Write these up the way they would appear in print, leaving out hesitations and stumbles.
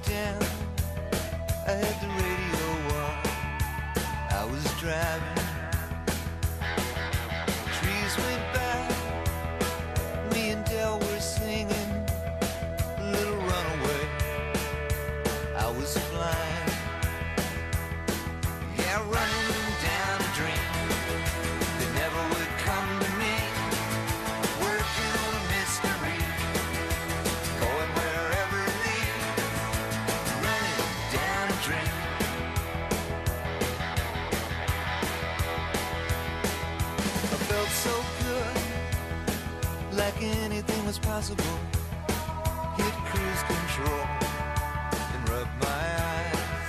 down. I had the radio on. I was driving. Trees went by. Me and Del were singing Little Runaway. I was flying. Yeah, running down a dream that never would come to me. Working on a mystery, going wherever it leads. Running down a dream. I felt so good, like anything was possible. Hit cruise control and rub my eyes.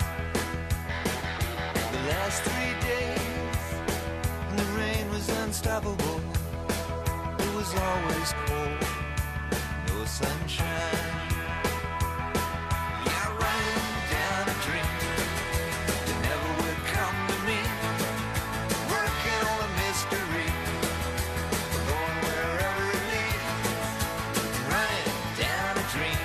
The last 3 days, and the rain was unstoppable. It was always cold, no sunshine. Yeah, running down a dream that never would come to me. Working on a mystery, going wherever it leads. Running down a dream.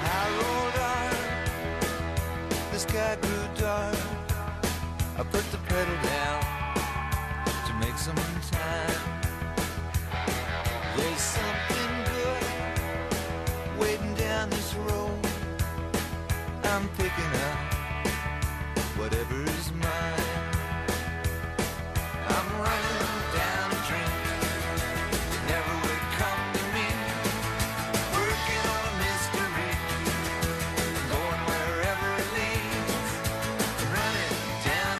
I rolled on, the sky grew dark. I put the pedal down to make some time. There's something good waiting down this road. I'm picking up whatever's mine.